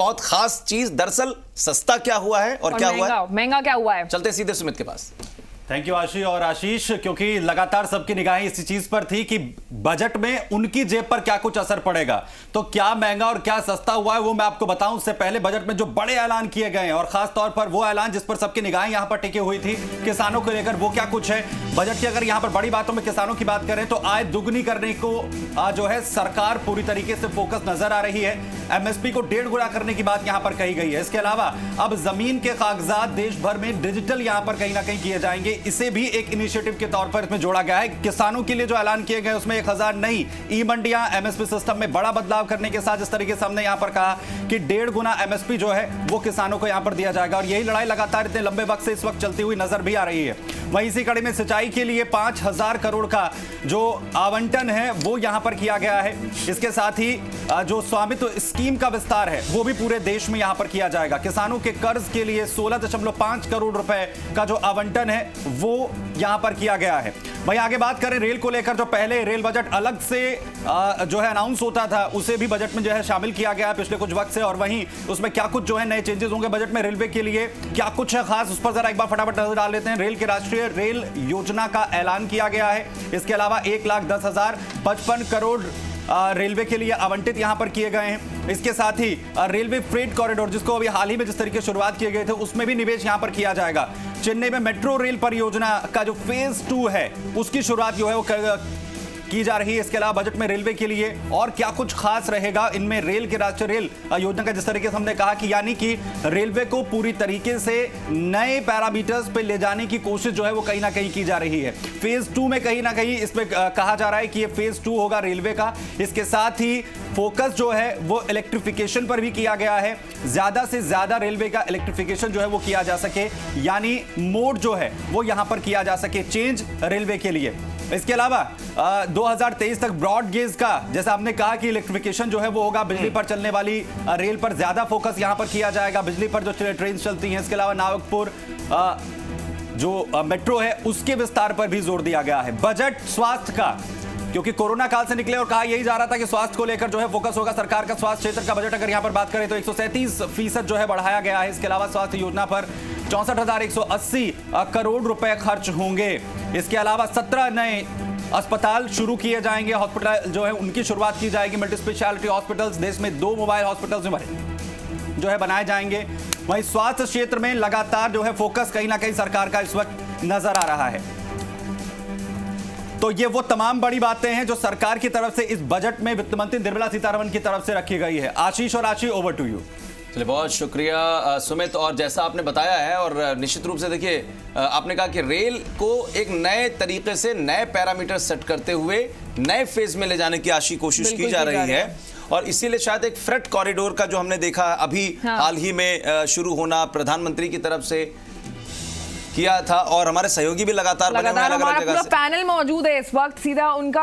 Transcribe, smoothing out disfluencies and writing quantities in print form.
बहुत खास चीज, दरअसल सस्ता क्या हुआ है और क्या हुआ है, महंगा क्या हुआ है। चलते सीधे सुमित के पास। थैंक यू आशी और आशीष, क्योंकि लगातार सबकी निगाहें इसी चीज पर थी कि बजट में उनकी जेब पर क्या कुछ असर पड़ेगा। तो क्या महंगा और क्या सस्ता हुआ है वो मैं आपको बताऊं। उससे पहले बजट में जो बड़े ऐलान किए गए हैं और खास तौर पर वो ऐलान जिस पर सबकी निगाहें यहां पर टिकी हुई थी किसानों को लेकर, वो क्या कुछ है। बजट की अगर यहां पर बड़ी बातों में किसानों की बात करें तो आय दुगनी करने को जो है सरकार पूरी तरीके से फोकस नजर आ रही है। एमएसपी को 1.5 गुना करने की बात यहां पर कही गई है। इसके अलावा अब जमीन के कागजात देश भर में डिजिटल यहां पर कहीं ना कहीं किए जाएंगे, इसे भी एक इनिशिएटिव के तौर पर इसमें जोड़ा गया है। किसानों के लिए जो ऐलान किए गए उसमें 1000 नई ई मंडियां, एमएसपी सिस्टम में बड़ा बदलाव करने के साथ इस तरीके से हमने यहां पर कहा कि 1.5 गुना एमएसपी जो है वो किसानों को यहां पर दिया जाएगा। और यही लड़ाई लगातार इतने लंबे वक्त से इस वक्त चलती हुई नजर भी आ रही है। वहीं इसी कड़ी में सिंचाई के लिए 5000 करोड़ का जो आवंटन है वो यहां पर किया गया है। इसके साथ ही जो स्वामित्व स्कीम का विस्तार है वो भी पूरे देश में यहां पर किया जाएगा। किसानों के कर्ज के लिए 16.5 करोड़ रुपए का जो आवंटन है वो यहां पर किया गया है। वहीं आगे बात करें रेल को लेकर, जो पहले रेल बजट अलग से जो है अनाउंस होता था उसे भी बजट में जो है शामिल किया गया पिछले कुछ वक्त से। और वहीं उसमें क्या कुछ जो है नए चेंजेस होंगे बजट में रेलवे के लिए, क्या कुछ है खास, उस पर जरा एक बार फटाफट नजर डाल लेते हैं। रेल के राष्ट्रीय रेल योजना का ऐलान किया गया है। इसके अलावा 1,10,055 करोड़ रेलवे के लिए आवंटित यहां पर किए गए हैं। इसके साथ ही रेलवे फ्रेट कॉरिडोर, जिसको अभी हाल ही में जिस तरीके से शुरुआत किए गए थे, उसमें भी निवेश यहां पर किया जाएगा। चेन्नई में मेट्रो रेल परियोजना का जो फेज 2 है उसकी शुरुआत जो है वो की जा रही है। इसके अलावा बजट में रेलवे के लिए और क्या कुछ खास रहेगा, इनमें रेल के राष्ट्रीय रेल योजना का जिस तरीके से हमने कहा कि यानी कि रेलवे को पूरी तरीके से नए पैरामीटर्स पे ले जाने की कोशिश जो है वो कहीं ना कहीं की जा रही है। फेज 2 में कहीं ना कहीं इसमें कहा जा रहा है कि ये फेज 2 होगा रेलवे का। इसके साथ ही फोकस जो है वो इलेक्ट्रिफिकेशन पर भी किया गया है। ज्यादा से ज्यादा रेलवे का इलेक्ट्रिफिकेशन जो है वो किया जा सके, यानी मोड जो है वो यहां पर किया जा सके चेंज रेलवे के लिए। इसके अलावा 2023 तक ब्रॉड गेज का, जैसा आपने कहा कि इलेक्ट्रिफिकेशन जो है वो होगा, बिजली पर चलने वाली रेल पर ज्यादा फोकस यहां पर किया जाएगा, बिजली पर जो ट्रेन चलती हैं। इसके अलावा नागपुर जो मेट्रो है उसके विस्तार पर भी जोर दिया गया है। बजट स्वास्थ्य का, क्योंकि कोरोना काल से निकले और कहा यही जा रहा था कि स्वास्थ्य को लेकर जो है फोकस होगा सरकार का। स्वास्थ्य क्षेत्र का बजट अगर यहां पर बात करें तो 137% जो है बढ़ाया गया है। इसके अलावा स्वास्थ्य योजना पर 64,180 करोड़ रुपए खर्च होंगे। इसके अलावा 17 नए अस्पताल शुरू किए जाएंगे, हॉस्पिटल जो है उनकी शुरुआत की जाएगी। मल्टी स्पेशलिटी हॉस्पिटल्स, देश में 2 मोबाइल हॉस्पिटल्स जो है बनाए जाएंगे। वहीं स्वास्थ्य क्षेत्र में लगातार जो है फोकस कहीं ना कहीं सरकार का इस वक्त नजर आ रहा है। तो ये वो तमाम बड़ी बातें हैं जो सरकार की तरफ से इस बजट में वित्त मंत्री निर्मला सीतारमण की तरफ से रखी गई है। आशीष और आशी, ओवर टू यू। चलिए, बहुत शुक्रिया सुमित। और जैसा आपने बताया है, और निश्चित रूप से देखिए आपने कहा कि रेल को एक नए तरीके से नए पैरामीटर सेट करते हुए नए फेज में ले जाने की आशी कोशिश की जा रही है। और इसीलिए शायद एक फ्रेट कॉरिडोर का जो हमने देखा अभी हाल ही में शुरू होना प्रधानमंत्री की तरफ से किया था, और हमारे सहयोगी भी लगातार बने हुए हैं अलग-अलग जगह से। पैनल मौजूद है इस वक्त, सीधा उनका